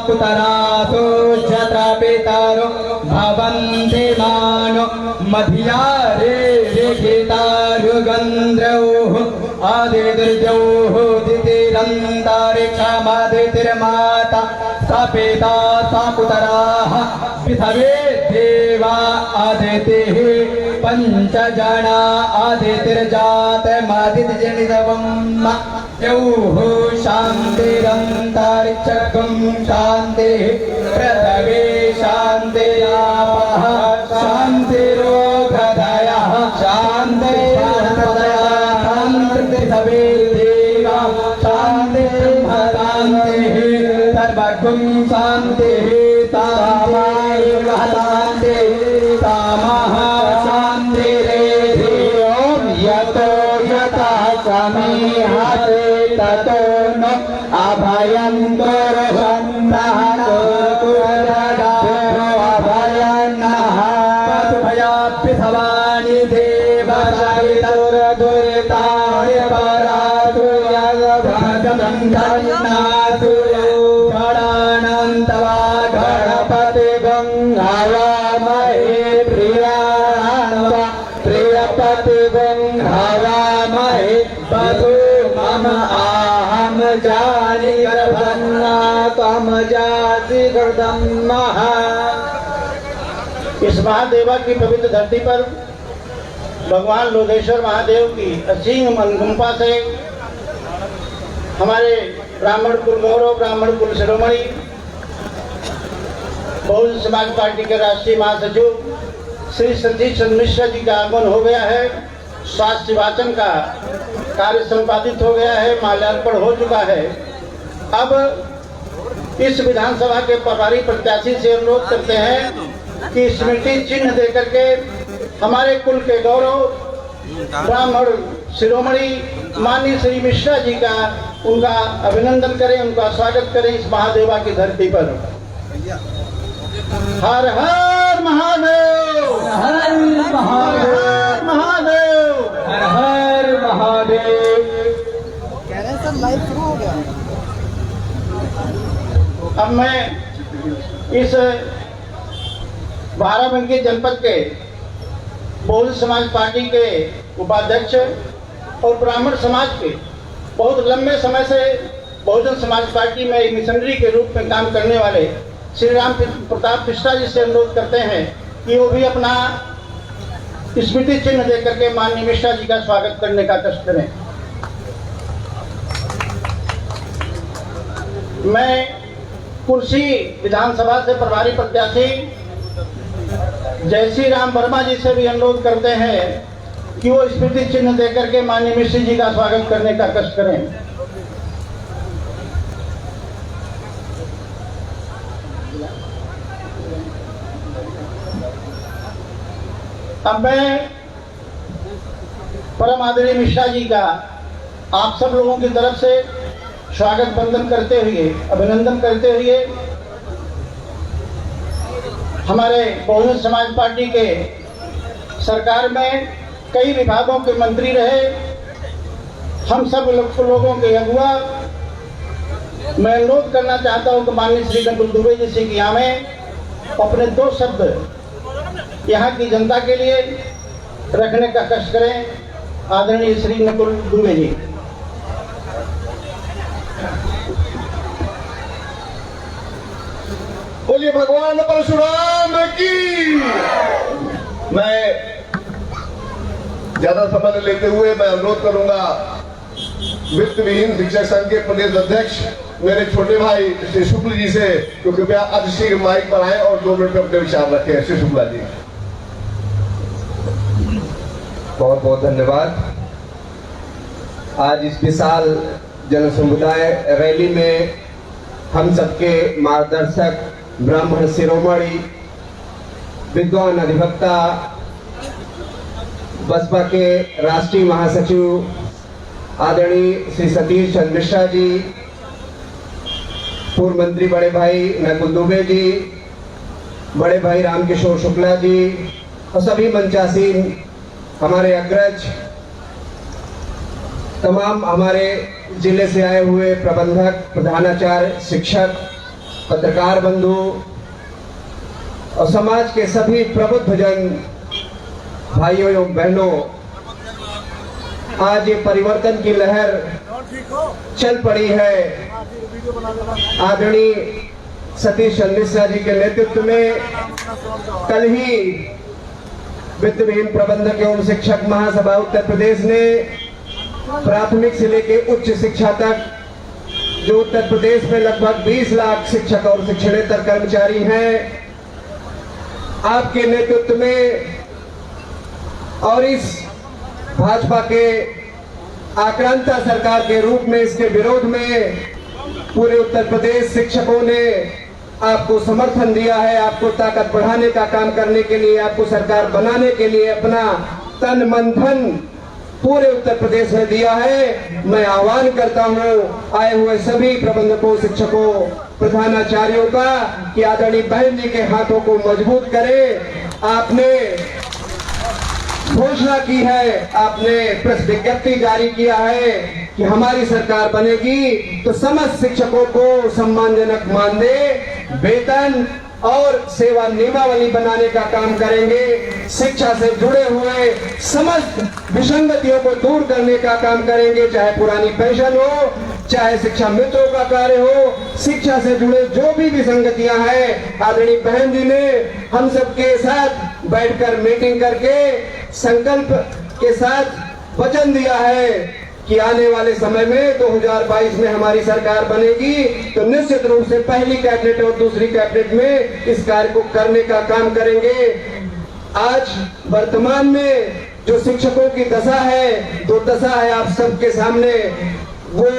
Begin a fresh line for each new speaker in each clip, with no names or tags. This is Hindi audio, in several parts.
पुतरासो जत्र पितरो भवन्ति मानो मधिया रे रेखितारुगन्ध्रौः आदिर्द्यौः दितिरन्तरिक्षमादितिर्माता स पिता स पुतराः पृथ्वे देवा आदितिः पंचजना आदितिर्जातमादितिजनितवम् यौः शान्तिरन्तरिक्षगं शान्तिः पृथ्वी शान्तिरापः शान्तिरोगधयः शान्तिर्पदया शान्तिर्पृथिवी देवा शान्तिर्ब्रह्मशान्तिः सर्वगुं शान्तिः तामायः शान्तिः तामः शान्तिरेधि ॐ यतो यतः समीहते ततो न अभयं दुर्गन्धः अभयन्नः पशुभयाभ्यसवानि देवशैतुरदुरितानि परातुर्यगभगन्धन्नातु गणानन्तवा गणपति गङ्गावामहे प्रियान्वा प्रियपति गङ्गावामहे वधू मम आहम जानि गर्भन्ना तम जाति गर्दम्मः।
इस महादेवा की पवित्र धरती पर भगवान लोधेश्वर महादेव की असीम अनुकंपा से हमारे ब्राह्मण कुल गौरव ब्राह्मण कुल शिरोमणि बहुजन समाज पार्टी के राष्ट्रीय महासचिव श्री सतीश चंद्र मिश्रा जी का आगमन हो गया है। स्वास्थ्य वाचन का कार्य संपादित हो गया है, माल्यार्पण हो चुका है। अब इस विधानसभा के प्रभारी प्रत्याशी से अनुरोध करते हैं कि स्मृति चिन्ह देकर के हमारे कुल के गौरव ब्राह्मण शिरोमणि माननीय श्री मिश्रा जी का उनका अभिनंदन करें, उनका स्वागत करें इस महादेवा की धरती पर। हर हर महादेव,
हर महादेव,
हर महादेव,
हर हर महादेव।
सर लाइव शुरू हो गया।
अब मैं इस बाराबंकी जनपद के बहुजन समाज पार्टी के उपाध्यक्ष और ब्राह्मण समाज के बहुत लंबे समय से बहुजन समाज पार्टी में एक मिशनरी के रूप में काम करने वाले श्री राम प्रताप पिस्टा जी से अनुरोध करते हैं कि वो भी अपना स्मृति चिन्ह देकर के माननीय मिश्रा जी का स्वागत करने का कष्ट करें। मैं कुर्सी विधानसभा से प्रभारी प्रत्याशी जय श्री राम वर्मा जी से भी अनुरोध करते हैं कि वो स्मृति चिन्ह देकर के माननीय मिश्रा जी का स्वागत करने का कष्ट करें। अब मैं परम आदरणीय मिश्रा जी का आप सब लोगों की तरफ से स्वागत वंदन करते हुए अभिनंदन करते हुए हमारे बहुजन समाज पार्टी के सरकार में कई विभागों के मंत्री रहे, हम सब लोगों के अगुआ, मैं अनुरोध करना चाहता हूं कि माननीय श्री नकुल दुबे जी से कि यहाँ में अपने दो शब्द यहाँ की जनता के लिए रखने का कष्ट करें। आदरणीय श्री नकुल दुबे जी।
बोलिए भगवान परशुराम की। मैं ज्यादा समय लेते हुए मैं अनुरोध करूंगा वित्त विहीन शिक्षक संघ के प्रदेश अध्यक्ष मेरे छोटे भाई श्री शुक्ल जी से तो कृपया अतिशीघ्र माइक पर आए और 2 मिनट में अपने विचार रखें। श्री शुक्ला जी।
बहुत बहुत धन्यवाद। आज इस विशाल जन समुदाय रैली में हम सबके मार्गदर्शक ब्राह्मण शिरोमणि विद्वान अधिवक्ता बसपा के राष्ट्रीय महासचिव आदरणीय श्री सतीश चंद्र मिश्रा जी, पूर्व मंत्री बड़े भाई नकुल दुबे जी, बड़े भाई रामकिशोर शुक्ला जी और सभी मंचासीन हमारे अग्रज, तमाम हमारे जिले से आए हुए प्रबंधक, प्रधानाचार्य, शिक्षक पत्रकार बंधु और समाज के सभी प्रबुद्ध जन, भाइयों एवं बहनों, आज ये परिवर्तन की लहर चल पड़ी है। आदरणीय सतीश चंद्र मिश्रा जी के नेतृत्व में कल ही वित्तविहीन प्रबंधक एवं शिक्षक महासभा उत्तर प्रदेश ने प्राथमिक से लेकर उच्च शिक्षा तक जो उत्तर प्रदेश में लगभग 20 लाख शिक्षक और शिक्षणेतर कर्मचारी हैं, आपके नेतृत्व में और इस भाजपा के आक्रांता सरकार के रूप में इसके विरोध में पूरे उत्तर प्रदेश शिक्षकों ने आपको समर्थन दिया है। आपको ताकत बढ़ाने का काम करने के लिए, आपको सरकार बनाने के लिए अपना तन मन धन पूरे उत्तर प्रदेश में दिया है। मैं आह्वान करता हूं आए हुए सभी प्रबंधकों, शिक्षकों, प्रधानाचार्यों का कि आदरणीय बहन जी के हाथों को मजबूत करें। आपने घोषणा की है, आपने प्रेस विज्ञप्ति जारी किया है कि हमारी सरकार बनेगी तो समस्त शिक्षकों को सम्मानजनक मानदेय, वेतन और सेवा नियमावली बनाने का काम करेंगे। शिक्षा से जुड़े हुए समस्त विसंगतियों को दूर करने का काम करेंगे, चाहे पुरानी पेंशन हो, चाहे शिक्षा मित्रों का कार्य हो। शिक्षा से जुड़े जो भी विसंगतियां हैं, आदरणीय बहन जी ने हम सबके साथ बैठकर मीटिंग करके संकल्प के साथ वचन दिया है कि आने वाले समय में 2022 में हमारी सरकार बनेगी तो निश्चित रूप से पहली कैबिनेट और दूसरी कैबिनेट में इस कार्य को करने का काम करेंगे। आज वर्तमान में जो शिक्षकों की दशा है, दुर्दशा है आप सबके सामने, वो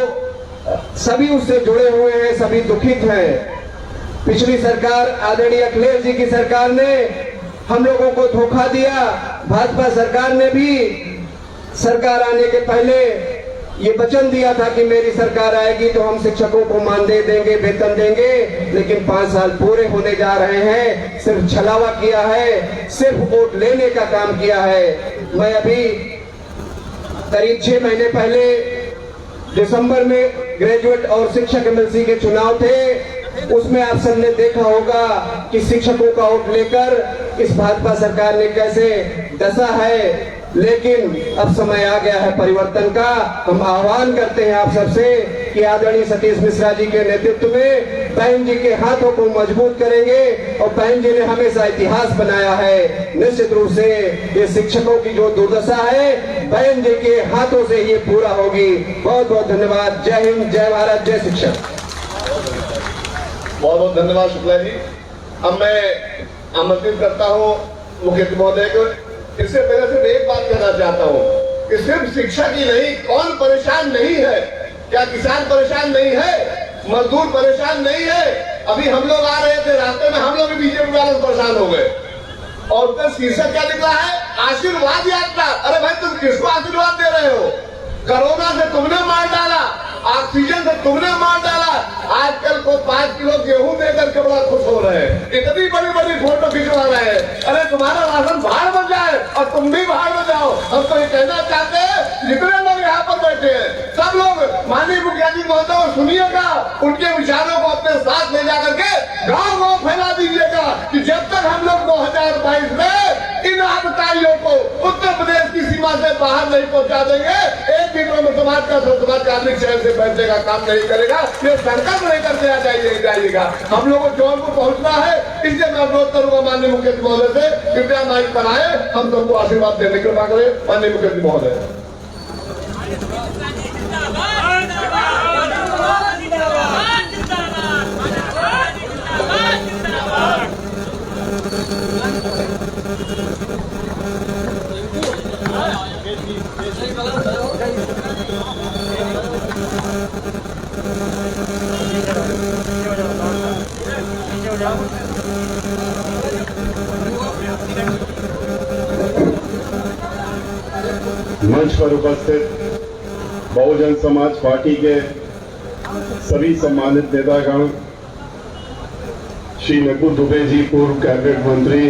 सभी उससे जुड़े हुए हैं, सभी दुखित हैं। पिछली सरकार आदरणीय अखिलेश जी की सरकार ने हम लोगों को धोखा दिया। भाजपा सरकार ने भी सरकार आने के पहले ये वचन दिया था कि मेरी सरकार आएगी तो हम शिक्षकों को मानदेय देंगे, वेतन देंगे, लेकिन 5 साल पूरे होने जा रहे हैं, सिर्फ छलावा किया है, सिर्फ वोट लेने का काम किया है। मैं अभी करीब 6 महीने पहले दिसंबर में ग्रेजुएट और शिक्षक एमएलसी के चुनाव थे, उसमें आप सबने देखा होगा कि शिक्षकों का वोट लेकर इस भाजपा सरकार ने कैसे दशा है। लेकिन अब समय आ गया है परिवर्तन का। हम आह्वान करते हैं आप सबसे कि आदरणीय सतीश मिश्रा जी के नेतृत्व में बहन जी के हाथों को मजबूत करेंगे और बहन जी ने हमेशा इतिहास बनाया है। निश्चित रूप से ये शिक्षकों की जो दुर्दशा है बहन जी के हाथों से ये पूरा होगी। बहुत बहुत धन्यवाद। जय हिंद, जय भारत, जय शिक्षक।
बहुत बहुत धन्यवाद शुक्ला जी। अब मैं आमंत्रित करता हूँ मुख्यमंत्री महोदय को। इससे पहले सिर्फ एक बात कहना चाहता हूँ कि सिर्फ शिक्षा की नहीं, कौन परेशान नहीं है? क्या किसान परेशान नहीं है? मजदूर परेशान नहीं है? अभी हम लोग आ रहे थे, रास्ते में हम लोग भी बीजेपी वाले परेशान हो गए और उसका शीर्षक क्या निकला है? आशीर्वाद यात्रा। अरे भाई तुम किसको आशीर्वाद दे रहे हो? कोरोना से तुमने मार डाला, ऑक्सीजन से तुमने मार डाला। आजकल को 5 किलो गेहूं देकर के बड़ा खुश हो रहे हैं, इतनी बड़ी बड़ी फोटो खिंचवा रहे हैं। अरे तुम्हारा राशन बाहर बन जाए और तुम भी बाहर में जाओ। हम तो ये कहना चाहते हैं जितने लोग यहाँ पर बैठे हैं सब लोग माननीय मुखिया जी महोदय को सुनिएगा, उनके विचारों को अपने साथ ले जाकर के गाँव गाँव फैला दीजिएगा कि जब तक हम लोग 2022 में इन आतताइयों को उत्तर प्रदेश की सीमा से बाहर नहीं पहुंचा देंगे, एक भी समाज का आदमी शहर से बैठने का काम नहीं करेगा। ये संकल्प लेकर के आ जाइएगा। हम लोगों को जौनपुर पहुंचना है, इसलिए मैं अनुरोध करूंगा माननीय मुख्यमंत्री महोदय से कृपया माइक पर आए, हम सबको आशीर्वाद देने की कृपा करें। माननीय मुख्यमंत्री महोदय।
मंच पर उपस्थित बहुजन समाज पार्टी के सभी सम्मानित नेतागण, श्री नकुल दुबे जी पूर्व कैबिनेट मंत्री,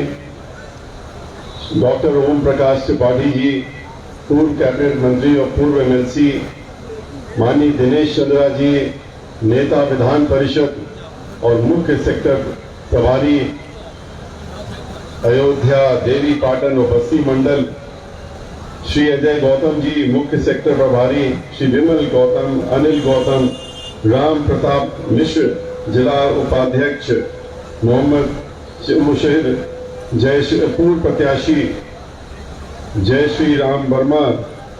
डॉक्टर ओम प्रकाश त्रिपाठी जी पूर्व कैबिनेट मंत्री और पूर्व एमएलसी, माननीय दिनेश चंद्रा जी नेता विधान परिषद और मुख्य सेक्टर प्रभारी अयोध्या, देवी पाटन और बस्ती मंडल श्री अजय गौतम जी, मुख्य सेक्टर प्रभारी श्री विमल गौतम, अनिल गौतम, राम प्रताप मिश्र, जिला उपाध्यक्ष मोहम्मद मुशहिर, पूर्व प्रत्याशी जय श्री राम वर्मा,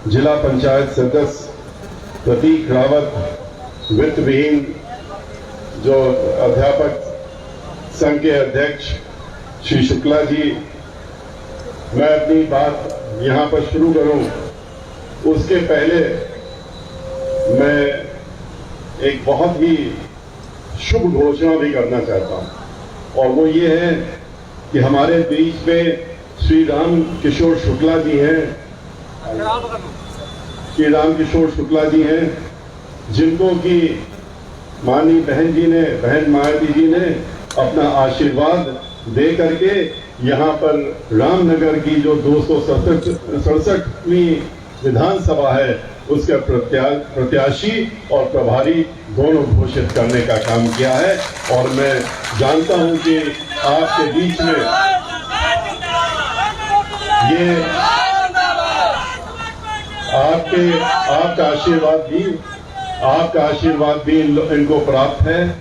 जिला पंचायत सदस्य प्रतीक रावत, वित्त विहीन जो अध्यापक संघ के अध्यक्ष श्री शुक्ला जी। मैं अपनी बात यहाँ पर शुरू करूं उसके पहले मैं एक बहुत ही शुभ घोषणा भी करना चाहता हूं, और वो ये है कि हमारे बीच में श्री राम किशोर शुक्ला जी हैं, श्री राम किशोर शुक्ला जी हैं, जिनको कि माननीय बहन मायावती जी ने अपना आशीर्वाद दे करके यहाँ पर रामनगर की जो 267वीं विधानसभा है उसका प्रत्याशी और प्रभारी दोनों घोषित करने का काम किया है। और मैं जानता हूं कि आपके बीच में ये आपका आशीर्वाद भी इनको प्राप्त है,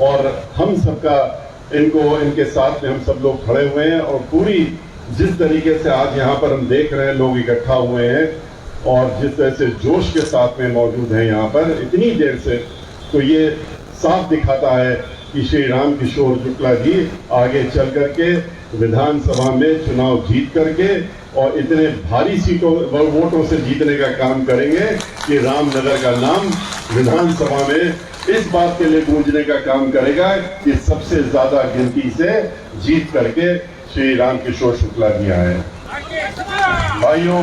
और हम सबका इनके साथ में हम सब लोग खड़े हुए हैं। और पूरी जिस तरीके से आज यहाँ पर हम देख रहे हैं लोग इकट्ठा हुए हैं और जिस तरह से जोश के साथ में मौजूद हैं यहाँ पर इतनी देर से, तो ये साफ दिखाता है कि श्री राम किशोर शुक्ला जी आगे चल करके विधानसभा में चुनाव जीत करके और इतने भारी वोटों से जीतने का काम करेंगे कि रामनगर का नाम विधानसभा में इस बात के लिए गूंजने का काम करेगा कि सबसे ज्यादा गिनती से जीत करके श्री राम किशोर शुक्ला जी आए। भाइयों,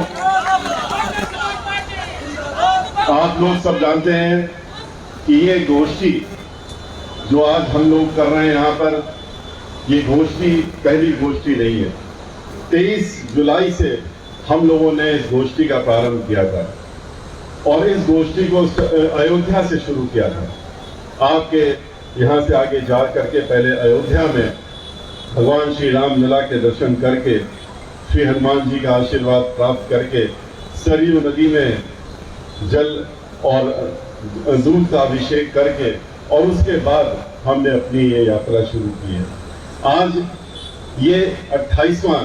आप लोग सब जानते हैं कि ये गोष्ठी जो आज हम लोग कर रहे हैं यहाँ पर, ये गोष्ठी पहली गोष्ठी नहीं है। 23 जुलाई से हम लोगों ने इस गोष्ठी का प्रारंभ किया था और इस गोष्ठी को अयोध्या से शुरू किया था। आपके यहाँ से आगे जा करके पहले अयोध्या में भगवान श्री राम लला के दर्शन करके, श्री हनुमान जी का आशीर्वाद प्राप्त करके, सरयू नदी में जल और दूध का अभिषेक करके, और उसके बाद हमने अपनी ये यात्रा शुरू की है। आज ये 28वां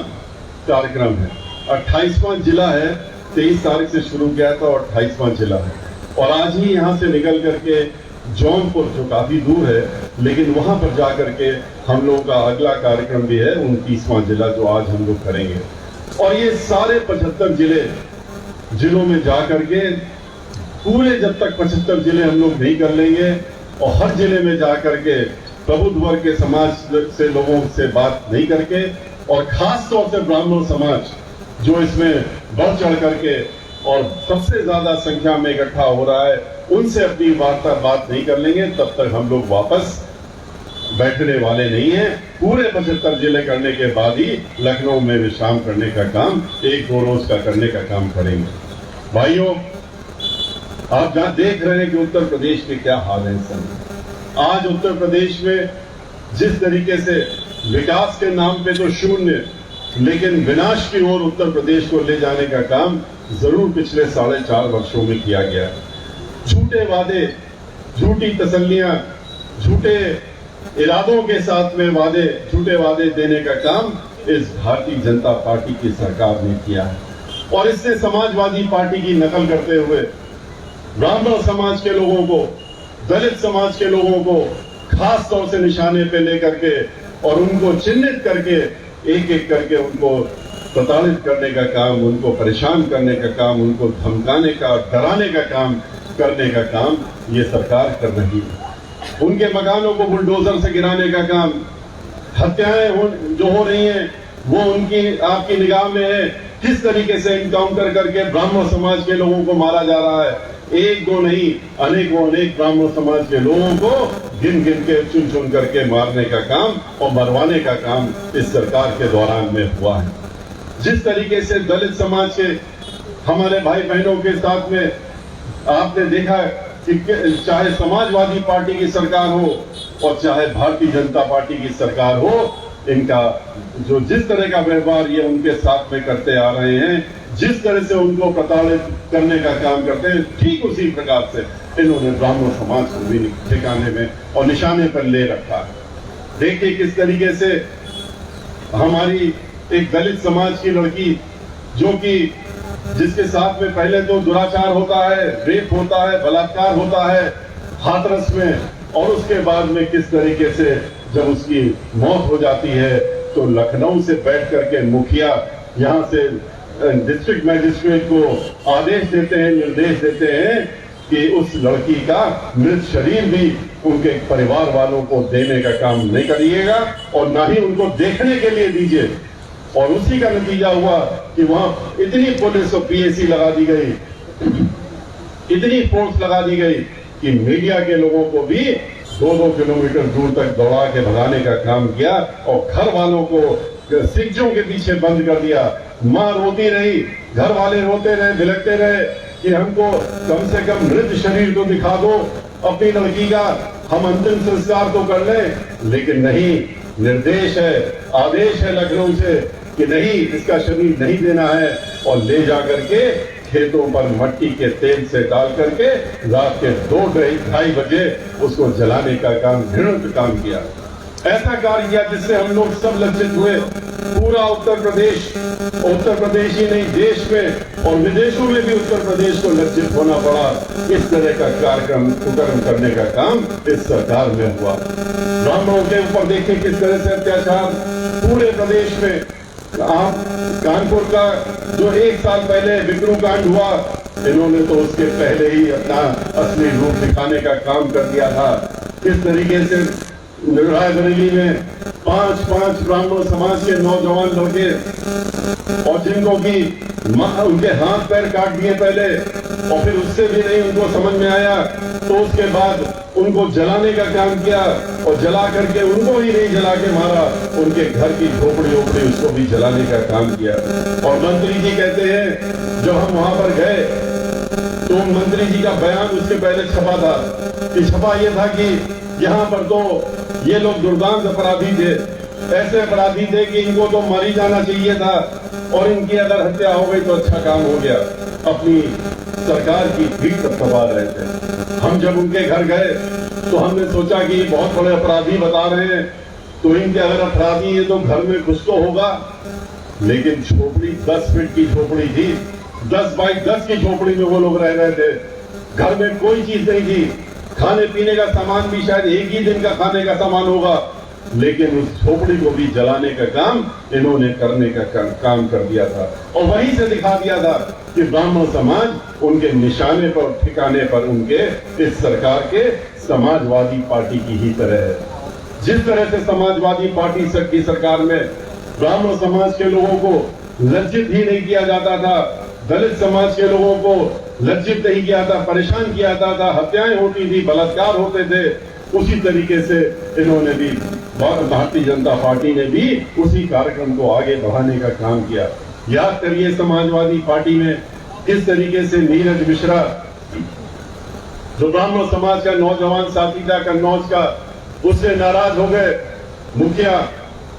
कार्यक्रम है, 28वां जिला है। 23 तारीख से शुरू किया था और 28वां जिला है, और आज ही यहाँ से निकल करके जौनपुर जो काफी दूर है, लेकिन वहां पर जाकर के हम लोगों का अगला कार्यक्रम भी है 29वां जिला जो आज हम लोग करेंगे। और ये सारे 75 जिलों में जाकर के पूरे जब तक 75 जिले हम लोग नहीं कर लेंगे और हर जिले में जाकर के प्रबुद्ध वर्ग के समाज से लोगों से बात नहीं करके, और खास तौर से ब्राह्मण समाज जो इसमें बढ़ चढ़ करके और सबसे ज्यादा संख्या में इकट्ठा हो रहा है, उनसे अपनी बात नहीं कर लेंगे, तब तक हम लोग वापस बैठने वाले नहीं हैं। पूरे 75 जिले करने के बाद ही लखनऊ में विश्राम करने का काम 1-2 रोज का करने का काम करेंगे। भाइयों, आप जहां देख रहे हैं कि उत्तर प्रदेश के क्या हाल है इस समय। आज उत्तर प्रदेश में जिस तरीके से विकास के नाम पे तो शून्य, लेकिन विनाश की ओर उत्तर प्रदेश को ले जाने का काम जरूर पिछले 4.5 वर्षों में किया गया है। झूठे वादे, झूठी तसल्लियां, झूठे इरादों के साथ में झूठे वादे देने का काम इस भारतीय जनता पार्टी की सरकार ने किया है, और इससे समाजवादी पार्टी की नकल करते हुए ब्राह्मण समाज के लोगों को, दलित समाज के लोगों को खास तौर से निशाने पे लेकर के और उनको चिन्हित करके एक एक करके उनको प्रताड़ित करने का काम, उनको परेशान करने का काम, उनको धमकाने का, डराने का काम करने का काम ये सरकार कर रही है। उनके मकानों को बुलडोजर से गिराने का काम, हत्याएं जो हो रही हैं वो उनकी आपकी निगाह में है। किस तरीके से इनकाउंटर करके ब्राह्मण समाज के लोगों को मारा जा रहा है। 1-2 नहीं, अनेकों ब्राह्मण समाज के लोगों को गिन के चुन करके मारने का काम और मरवाने का काम इस सरकार के दौरान में हुआ है। जिस तरीके से दलित समाज के हमारे भाई बहनों के साथ में आपने देखा कि चाहे समाजवादी पार्टी की सरकार हो और चाहे भारतीय जनता पार्टी की सरकार हो, इनका जो जिस तरह का व्यवहार ये उनके साथ में करते आ रहे हैं, जिस तरह से उनको प्रताड़ित करने का काम करते हैं, ठीक उसी प्रकार से इन्होंने ब्राह्मण समाज को भी ठिकाने में और निशाने पर ले रखा है। देखिए किस तरीके से हमारी एक दलित समाज की लड़की, जो कि जिसके साथ में पहले तो दुराचार होता है, रेप होता है, बलात्कार होता है हाथरस में, और उसके बाद में किस तरीके से जब उसकी मौत हो जाती है तो लखनऊ से बैठ करके मुखिया यहाँ से डिस्ट्रिक्ट मजिस्ट्रेट को आदेश देते हैं, निर्देश देते हैं कि उस लड़की का मृत शरीर भी उनके परिवार वालों को देने का काम नहीं करिएगा और ना ही उनको देखने के लिए दीजिए। और उसी का नतीजा हुआ कि वहां इतनी पुलिस और पीएसी लगा दी गई, इतनी फोर्स लगा दी गई कि मीडिया के लोगों को भी 2-2 किलोमीटर दूर तक दौड़ा के भगाने का काम किया और घर वालों को सिक्जों के पीछे बंद कर दिया। मां रोती रही, घर वाले रोते रहे, बिलखते रहे कि हमको कम से कम मृत शरीर तो दिखा दो अपनी लड़की का, हम अंतिम संस्कार तो कर लें। लेकिन नहीं, निर्देश है, आदेश है लखनऊ से कि नहीं, इसका शरीर नहीं देना है और ले जाकर के खेतों पर मट्टी के तेल से डाल करके रात के 2-2:30 बजे उसको जलाने का काम, घृणित काम किया। ऐसा कार्य किया जिससे हम लोग सब लज्जित हुए। पूरा उत्तर प्रदेश ही नहीं, देश में और विदेशों में भी उत्तर प्रदेश को लज्जित होना पड़ा। इस तरह का कार्यक्रम कुकर्म करने का काम इस सरकार में हुआ। ब्राह्मणों के ऊपर देखिए किस तरह से अत्याचार पूरे प्रदेश में। आप कानपुर का जो 1 साल पहले विक्रम कांड हुआ, इन्होंने तो उसके पहले ही अपना असली रूप दिखाने का काम कर दिया था। किस तरीके से रायबरेली में 5 ब्राह्मण समाज के नौजवान लड़के और जिनको की उनके हाथ पैर काट दिए पहले, और फिर उससे भी नहीं उनको समझ में आया तो उसके बाद उनको जलाने का काम किया और जला करके उनको ही नहीं जला के मारा, उनके घर की झोपड़ी ओपड़ी उसको भी जलाने का काम किया। और मंत्री जी कहते हैं जब हम वहां पर गए तो मंत्री जी का बयान उसके पहले छपा था कि छपा यह था कि यहाँ पर तो ये लोग दुर्दांत अपराधी थे, ऐसे अपराधी थे कि इनको तो मारी जाना चाहिए था और इनकी अगर हत्या हो गई तो अच्छा काम हो गया। अपनी सरकार की भीड़ दबा रहे थे। हम जब उनके घर गए तो हमने सोचा कि बहुत बड़े अपराधी बता रहे हैं, तो इनके अगर अपराधी है तो घर में कुछ तो होगा। लेकिन झोपड़ी 10 फीट की झोपड़ी थी, 10 बाई 10 की झोपड़ी में वो लोग रह रहे थे। घर में कोई चीज नहीं थी, खाने पीने का सामान भी शायद एक ही दिन का खाने का सामान होगा, लेकिन उस झोपड़ी को भी जलाने का काम इन्होंने करने का काम कर दिया था। और वहीं से दिखा दिया था कि ब्राह्मण समाज उनके निशाने पर, ठिकाने पर उनके इस सरकार के समाजवादी पार्टी की ही तरह है। जिस तरह से समाजवादी पार्टी की सरकार में ब्राह्मण समाज के लोगों को लज्जित ही नहीं किया जाता था, दलित समाज के लोगों को लज्जित नहीं किया था, परेशान किया जाता था, हत्याएं होती थी, बलात्कार होते थे, उसी तरीके से इन्होंने भी, भारतीय जनता पार्टी ने भी उसी कार्यक्रम को आगे बढ़ाने का काम किया। याद करिए समाजवादी पार्टी में किस तरीके से नीरज मिश्रा, जो ब्राह्मण समाज का नौजवान साथी था कन्नौज का, उससे नाराज हो गए मुखिया,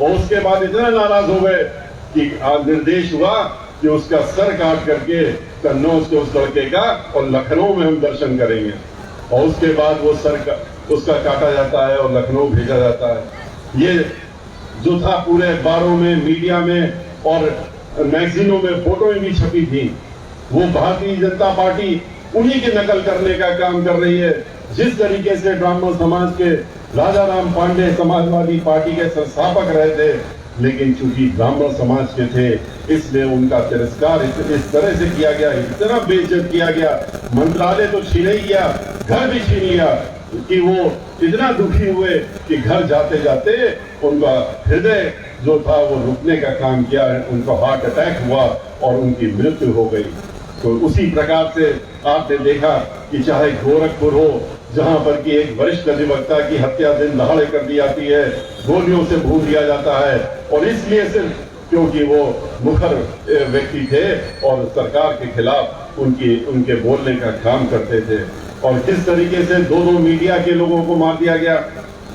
और उसके बाद इतना नाराज हो गए कि निर्देश हुआ कि उसका सर काट करके कन्नौज के उस लड़के का और लखनऊ में हम दर्शन करेंगे। और उसके बाद वो सर का उसका काटा जाता है और लखनऊ भेजा जाता है। ये जो था पूरे अखबारों में, मीडिया में और मैगजीनों में फोटोएं भी छपी थी। वो भारतीय जनता पार्टी उन्हीं की नकल करने का काम कर रही है। जिस तरीके से ब्राह्मण समाज के राजा राम पांडे समाजवादी पार्टी के संस्थापक रहे थे, लेकिन चूंकि ब्राह्मण समाज के थे इसलिए उनका तिरस्कार इस तरह से किया गया, इतना बेइज्जत किया गया, मंत्रालय तो छीन ही गया, घर भी छीन लिया कि वो इतना दुखी हुए कि घर जाते जाते उनका हृदय जो था वो रुकने का काम किया, उनको हार्ट अटैक हुआ और उनकी मृत्यु हो गई। तो उसी प्रकार से आपने देखा कि चाहे गोरखपुर हो, जहां पर कि एक वरिष्ठ अधिवक्ता की हत्या दिन दहाड़े कर दी जाती है, गोलियों से भून दिया जाता है, और इसलिए सिर्फ क्योंकि वो मुखर व्यक्ति थे और सरकार के खिलाफ उनके बोलने का काम करते थे। और किस तरीके से 2 मीडिया के लोगों को मार दिया गया।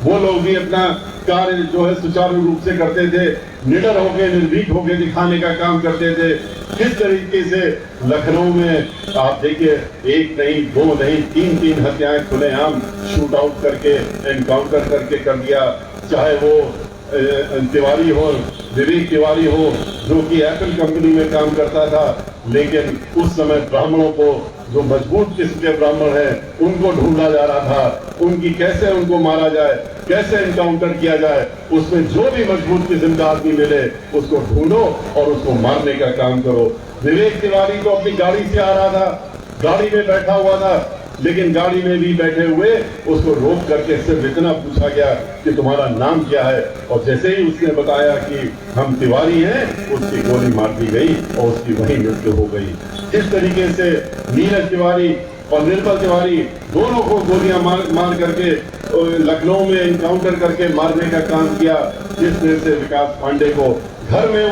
वो लोग भी अपना कार्य जो है सुचारू रूप से करते थे, निडर होकर निर्भीक होकर दिखाने का काम करते थे। किस तरीके से लखनऊ में आप देखिए, एक नहीं, दो नहीं, तीन हत्याएं खुलेआम शूट आउट करके, एनकाउंटर करके कर दिया। चाहे वो तिवारी हो, विवेक तिवारी हो, जो कि एप्पल कंपनी में काम करता था, लेकिन उस समय ब्राह्मणों को, जो मजबूत किस्म के ब्राह्मण हैं, उनको ढूंढा जा रहा था, उनकी कैसे उनको मारा जाए, कैसे एनकाउंटर किया जाए। उसमें जो भी मजबूत किस्म का आदमी मिले उसको ढूंढो और उसको मारने का काम करो। विवेक तिवारी तो अपनी गाड़ी से आ रहा था, गाड़ी में बैठा हुआ था, लेकिन गाड़ी में भी बैठे हुए उसको रोक करके सिर्फ इतना पूछा गया कि तुम्हारा नाम क्या है, और जैसे ही उसने बताया कि हम तिवारी हैं, उसकी गोली मार दी गई और उसकी वहीं मृत्यु हो गई। इस तरीके से नीरज तिवारी और निर्मल तिवारी दोनों को गोलियां मार करके लखनऊ में एनकाउंटर करके मारने का काम किया, जिसने से विकास पांडे को घर में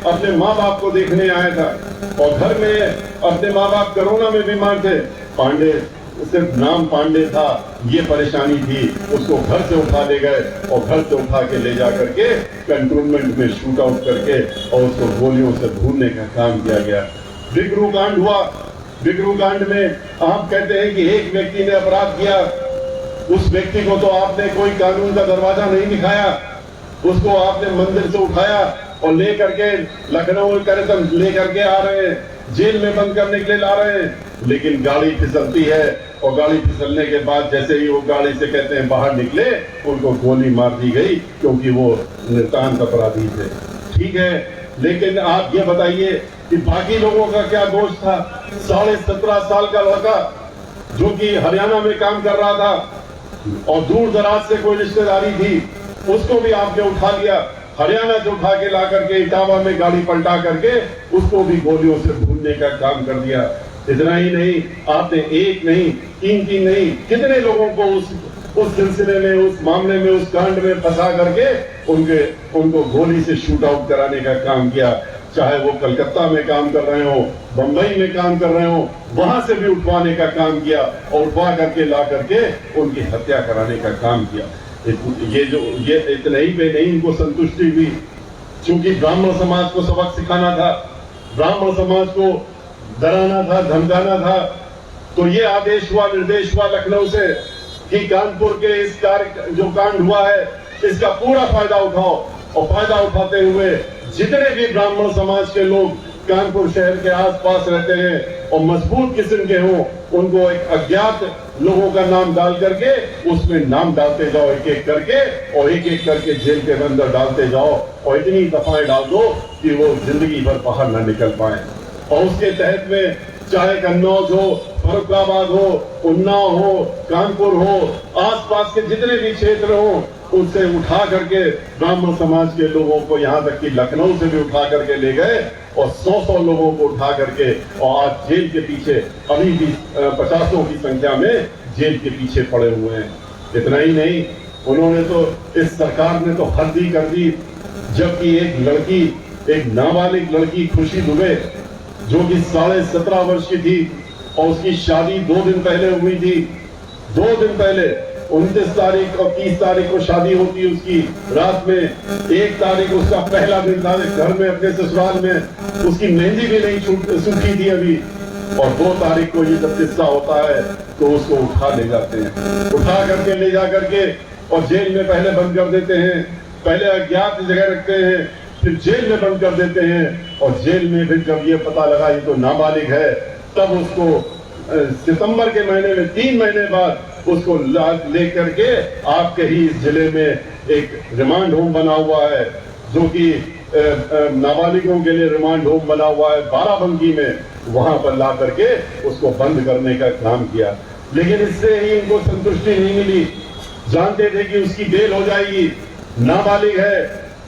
अपने माँ बाप को देखने आया था, और घर में अपने माँ बाप कोरोना में बीमार थे। पांडे, सिर्फ नाम पांडे था, ये परेशानी थी, उसको घर से उठा ले गए और घर से उठा के ले जा करके कंटोनमेंट में शूट आउट करके और उसको गोलियों से भूनने का काम किया गया। बिगरू कांड हुआ, बिगरू कांड में आप कहते हैं कि एक व्यक्ति ने अपराध किया, उस व्यक्ति को तो आपने कोई कानून का दरवाजा नहीं दिखाया, उसको आपने मंदिर से उठाया और लेकर के लखनऊ लेकर के आ रहे हैं, जेल में बंद करने के लिए ला रहे हैं, लेकिन गाड़ी फिसलती है और गाड़ी फिसलने के बाद जैसे ही वो गाड़ी से कहते हैं बाहर निकले, उनको गोली मार दी गई, क्योंकि वो नितांत अपराधी थे। ठीक है, लेकिन आप ये बताइए कि बाकी लोगों का क्या दोष था? 17.5 साल का लड़का जो कि हरियाणा में काम कर रहा था और दूर दराज से कोई रिश्तेदारी थी, उसको भी आपने उठा लिया, हरियाणा से उठा के ला करके इटावा में गाड़ी पलटा करके उसको भी गोलियों से भूनने का काम कर दिया। इतना ही नहीं, आपने एक नहीं, तीन नहीं, कितने लोगों को उस सिलसिले में, उस मामले में, उस कांड में फंसा करके उनको गोली से शूट आउट कराने का काम किया। चाहे वो कलकत्ता में काम कर रहे हो, बंबई में काम कर रहे हो, वहां से भी उठवाने का काम किया और उठवा करके ला करके उनकी हत्या कराने का काम किया। ये इतना ही पे नहीं, इनको संतुष्टि हुई, क्योंकि ब्राह्मण समाज को सबक सिखाना था, ब्राह्मण समाज को डराना था, धमकाना था, तो ये आदेश हुआ, निर्देश हुआ लखनऊ से कि कानपुर के इस कार्य जो कांड हुआ है, इसका पूरा फायदा उठाओ, और फायदा उठाते हुए जितने भी ब्राह्मण समाज के लोग कानपुर शहर के आसपास रहते हैं और मजबूत किस्म के हों, उनको एक अज्ञात लोगों का नाम डाल करके उसमें नाम डालते जाओ एक एक करके, और एक एक करके जेल के अंदर डालते जाओ, और इतनी दफाएं डाल दो कि वो जिंदगी भर बाहर न निकल पाए। और उसके तहत में चाहे कन्नौज हो, फर्रुखाबाद हो, उन्नाव हो, कानपुर हो, आसपास के जितने भी क्षेत्र हो, उनसे उठा करके ब्राह्मण समाज के लोगों को, यहाँ तक कि लखनऊ से भी उठा करके ले गए और 100 लोगों को उठा करके, और आज जेल के पीछे अभी भी 50 की संख्या में जेल के पीछे पड़े हुए हैं। इतना ही नहीं, उन्होंने तो, इस सरकार ने तो हद ही कर दी, जबकि एक लड़की, एक नाबालिग लड़की खुशी दुबे, जो कि 17.5 वर्ष की थी और उसकी शादी 2 दिन पहले हुई थी, 2 दिन पहले 29 तारीख और 30 तारीख को शादी होती है उसकी, रात में 1 तारीख उसका पहला दिन था घर में अपने ससुराल में, उसकी मेहंदी भी नहीं सूखी थी अभी, और 2 तारीख को ये जब किस्सा होता है तो उसको उठा ले जाते हैं, उठा करके ले जा करके और जेल में पहले बंद कर देते हैं, पहले अज्ञात जगह रखते हैं, फिर जेल में बंद कर देते हैं, और जेल में फिर जब ये पता लगा ये तो नाबालिग है, तब उसको सितंबर के महीने में 3 महीने बाद उसको ले करके आपके ही इस जिले में एक रिमांड होम बना हुआ है, जो कि नाबालिगों के लिए रिमांड होम बना हुआ है बाराबंकी में, वहां पर ला करके उसको बंद करने का काम किया। लेकिन इससे ही इनको संतुष्टि नहीं मिली, जानते थे कि उसकी बेल हो जाएगी, नाबालिग है,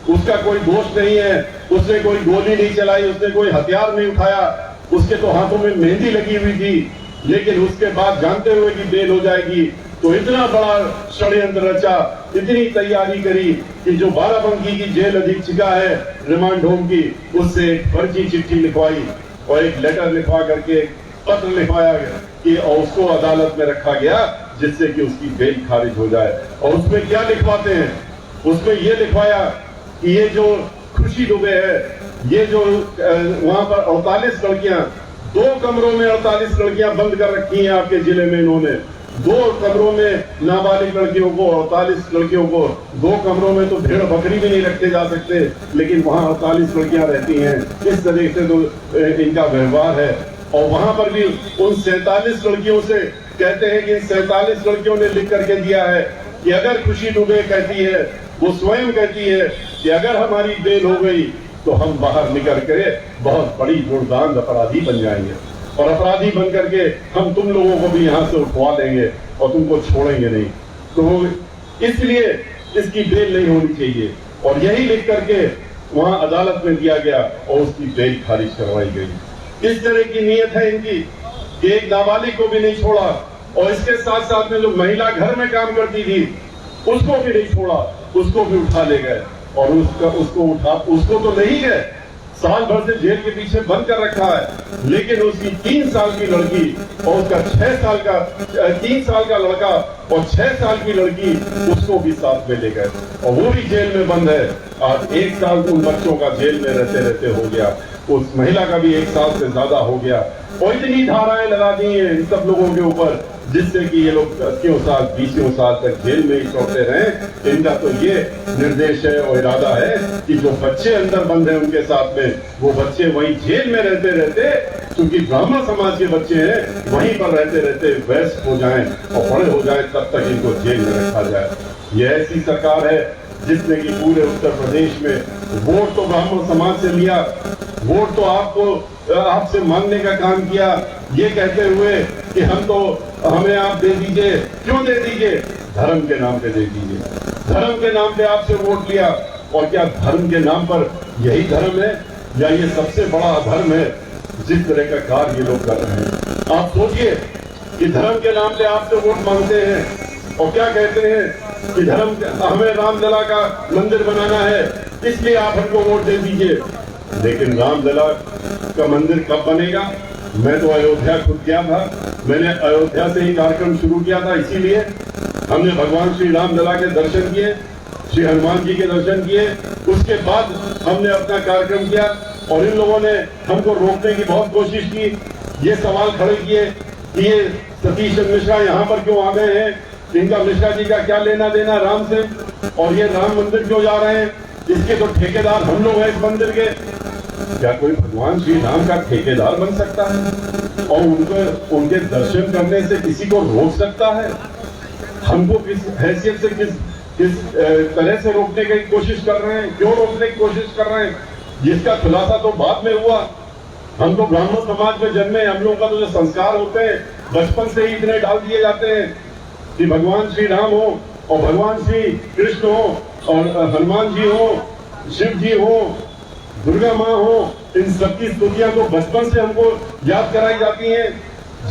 उसका कोई दोष नहीं है, उसने कोई गोली नहीं चलाई, उसने कोई हथियार नहीं उठाया, उसके तो हाथों में मेहंदी लगी हुई थी, लेकिन उसके बाद जानते हुए कि बेल हो जाएगी तो इतना बड़ा षड्यंत्र रचा, इतनी तैयारी करी कि जो बाराबंकी की जेल अधीक्षिका है रिमांड होम की, उससे एक फर्जी चिट्ठी लिखवाई और एक लेटर लिखवा करके पत्र लिखवाया गया कि, और उसको अदालत में रखा गया जिससे कि उसकी बेल खारिज हो जाए। और उसमें क्या लिखवाते हैं? उसमें ये लिखवाया कि ये जो खुशी दुबे है, ये जो वहां पर 48 लड़कियां, 2 कमरों में 48 लड़कियां बंद कर रखी हैं आपके जिले में। इन्होंने 2 कमरों में नाबालिग लड़कियों को, 48 लड़कियों को 2 कमरों में तो भेड़ बकरी भी नहीं रखे जा सकते, लेकिन वहां 48 लड़कियां रहती हैं। इस तरीके से तो इनका व्यवहार है। और वहां पर भी उन 47 लड़कियों से कहते हैं कि इन 47 लड़कियों ने लिख करके दिया है कि अगर खुशी दुबे कहती है, वो स्वयं कहती है कि अगर हमारी बेल हो गई तो हम बाहर निकल कर बहुत बड़ी दुर्दांत अपराधी बन जाएंगे, और अपराधी बन करके हम तुम लोगों को भी यहाँ से उठवा देंगे और तुमको छोड़ेंगे नहीं। तो इसलिए इसकी बेल नहीं होनी चाहिए। और यही लिख करके वहां अदालत में दिया गया और उसकी बेल खारिज करवाई गई। इस तरह की नीयत है इनकी कि एक नाबालिग को भी नहीं छोड़ा, और इसके साथ साथ में जो महिला घर में काम करती थी उसको भी नहीं छोड़ा, उसको भी उठा ले गए। और उसको तो नहीं गए, साल भर से जेल के पीछे बंद कर रखा है, लेकिन उसकी 3 साल की लड़की और उसका 3 साल का लड़का और 6 साल की लड़की, उसको भी साथ में ले गए और वो भी जेल में बंद है। आज 1 साल उन बच्चों का जेल में रहते रहते हो गया, उस महिला का भी 1 साल से ज्यादा हो गया। और इतनी धाराएं लगा दी हैं इन सब लोगों के ऊपर, जिससे कि ये लोग 10 साल 20 साल तक जेल में ही छोड़ते रहे। इनका तो ये निर्देश है और इरादा है कि जो बच्चे अंदर बंद हैं उनके साथ में, वो बच्चे वहीं जेल में रहते रहते, क्योंकि ब्राह्मण समाज के बच्चे हैं, वहीं पर रहते रहते वयस्क हो जाएं और बड़े हो जाएं, तब तक इनको जेल में रखा जाए। ये ऐसी सरकार है जिसने कि पूरे उत्तर प्रदेश में वोट तो ब्राह्मण समाज से लिया, वोट तो आपसे मांगने का काम किया, ये कहते हुए कि हमें आप दे दीजिए। क्यों दे दीजिए? धर्म के नाम पे दे दीजिए। धर्म के नाम पे आपसे वोट लिया, और क्या धर्म के नाम पर यही धर्म है, या ये सबसे बड़ा अधर्म है जिस तरह का कार्य ये लोग कर रहे हैं? आप सोचिए कि धर्म के नाम पे आपसे वोट मांगते हैं और क्या कहते हैं कि हमें रामलला का मंदिर बनाना है, इसलिए आप हमको वोट दे दीजिए। लेकिन रामलला का मंदिर कब बनेगा? मैं तो अयोध्या खुद गया था, मैंने अयोध्या से ही कार्यक्रम शुरू किया था, इसीलिए हमने भगवान श्री रामलला के दर्शन किए, श्री हनुमान जी के दर्शन किए, उसके बाद हमने अपना कार्यक्रम किया। और इन लोगों ने हमको रोकने की बहुत कोशिश की, ये सवाल खड़े किए कि ये सतीश चंद्र मिश्रा यहाँ पर क्यों आ गए हैं, इनका मिश्रा जी का क्या लेना देना राम से, और ये राम मंदिर क्यों जा रहे हैं, इसके तो ठेकेदार हम लोग हैं इस मंदिर के। क्या कोई भगवान श्री राम का ठेकेदार बन सकता है और उनके दर्शन करने से किसी को रोक सकता है? हमको किस हैसियत से किस तरह से रोकने की कोशिश कर रहे हैं, क्यों रोकने की कोशिश कर रहे हैं, जिसका खुलासा तो बाद में हुआ। हम तो ब्राह्मण समाज में जन्मे, हम लोगों का तो जो संस्कार होते हैं बचपन से ही इतने डाल दिए जाते हैं कि भगवान श्री राम हो और भगवान श्री कृष्ण हो और हनुमान जी हो, शिव जी हो, दुर्गा माँ हो, इन सबकी स्तुतियां तो बचपन से हमको याद कराई जाती हैं।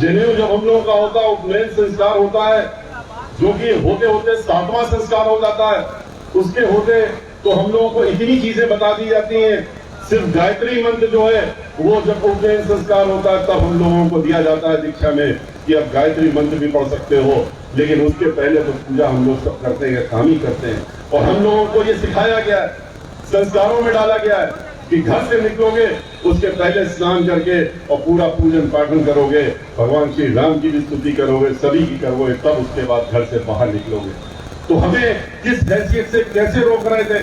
जनेऊ जब हम लोगों का होता है, उपनयन संस्कार होता है, जो कि होते होते 7वां संस्कार हो जाता है, उसके होते तो हम लोगों को इतनी चीजें बता दी जाती हैं। सिर्फ गायत्री मंत्र जो है वो जब उपनयन संस्कार होता है तब हम लोगों को दिया जाता है दीक्षा में कि अब गायत्री मंत्र भी पढ़ सकते हो, लेकिन उसके पहले तो पूजा हम लोग सब करते हैं, काम ही करते हैं। और हम लोगों को ये सिखाया गया है, संस्कारों में डाला गया है कि घर से निकलोगे उसके पहले स्नान करके और पूरा पूजन पाठन करोगे, भगवान श्री राम की भी स्तुति करोगे, सभी की करोगे, तब उसके बाद घर से बाहर निकलोगे। तो हमें किस हैसियत से कैसे रोक रहे थे?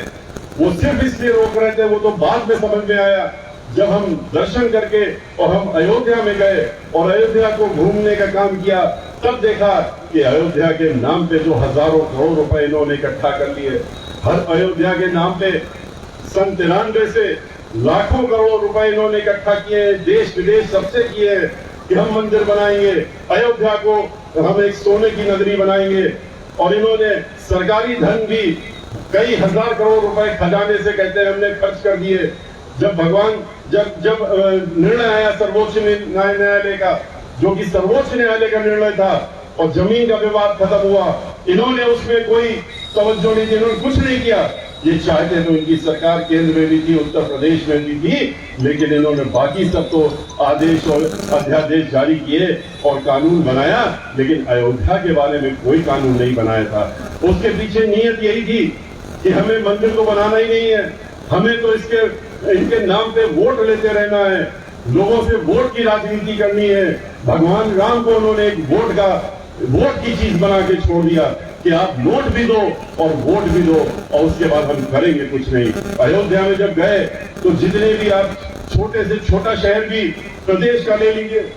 वो सिर्फ इसलिए रोक रहे थे, वो तो बाद में समझ में आया जब हम दर्शन करके और हम अयोध्या में गए और अयोध्या को घूमने का काम किया, तब देखा कि अयोध्या के नाम पे जो हजारों करोड़ रुपए इन्होंने इकट्ठा कर लिए, हर अयोध्या के नाम पे सन 93 से लाखों करोड़ रुपए इन्होंने इकट्ठा किए, देश विदेश सबसे किए कि हम मंदिर बनाएंगे, अयोध्या को हम एक सोने की नगरी बनाएंगे। और इन्होंने सरकारी धन भी कई हजार करोड़ रुपए खजाने से कहते हैं हमने खर्च कर दिए। जब निर्णय आया सर्वोच्च न्यायालय का, जो कि सर्वोच्च न्यायालय का निर्णय था, और जमीन का विवाद खत्म हुआ, इन्होंने उसमें कोई तवज्जो नहीं दी, इन्होंने कुछ नहीं किया। ये चाहते तो इनकी सरकार केंद्र में भी थी, उत्तर प्रदेश में भी थी, लेकिन इन्होंने बाकी सब तो आदेश और अध्यादेश जारी किए और कानून बनाया, लेकिन अयोध्या के बारे में कोई कानून नहीं बनाया था। उसके पीछे नीयत यही थी कि हमें मंदिर को बनाना ही नहीं है, हमें तो इनके नाम पे वोट लेते रहना है, लोगों से वोट की राजनीति करनी है। भगवान राम को उन्होंने एक वोट की चीज बना के छोड़ दिया कि आप नोट भी दो और वोट भी दो और उसके बाद हम करेंगे कुछ नहीं। अयोध्या में जब गए तो जितने भी आप छोटे से छोटा शहर भी प्रदेश का ले लीजिए,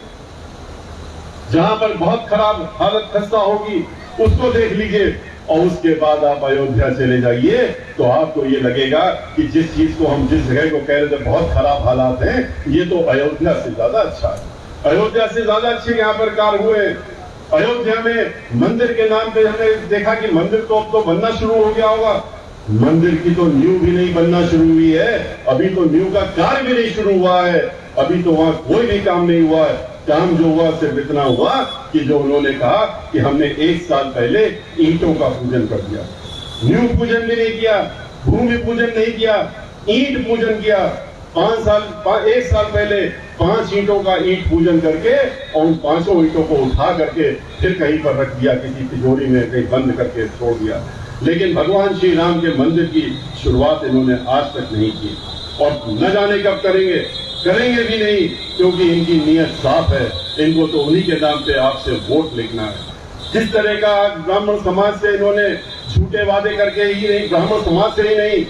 जहां पर बहुत खराब हालत खस्ता होगी उसको देख लीजिए, और उसके बाद आप अयोध्या चले जाइए तो आपको ये लगेगा कि जिस चीज को हम जिस जगह को कह रहे थे बहुत खराब हालात हैं, ये तो अयोध्या से ज्यादा अच्छा है। अयोध्या से ज्यादा अच्छे यहाँ पर कार्य हुए। अयोध्या में मंदिर के नाम पे हमने देखा कि मंदिर तो अब तो बनना शुरू हो गया होगा, मंदिर की तो नींव भी नहीं बनना शुरू हुई है, अभी तो नींव का कार्य भी नहीं शुरू हुआ है, अभी तो वहां कोई भी काम नहीं हुआ है। काम जो हुआ सिर्फ इतना हुआ कि जो उन्होंने कहा कि हमने 1 साल पहले ईंटों का पूजन कर दिया, नींव पूजन भी नहीं किया, भूमि पूजन नहीं किया, ईंट पूजन किया। 1 साल पहले 5 ईंटों का ईंट पूजन करके और उन 5 ईंटों को उठा करके फिर कहीं पर रख दिया, किसी तिजोरी में कहीं बंद करके छोड़ दिया। लेकिन भगवान श्री राम के मंदिर की शुरुआत इन्होंने आज तक नहीं की और न जाने कब करेंगे भी नहीं, क्योंकि इनकी नीयत साफ है, इनको तो उन्हीं के नाम पे आपसे वोट लेना है। जिस तरह का ब्राह्मण समाज से इन्होंने झूठे वादे करके ही नहीं, ब्राह्मण समाज से ही नहीं,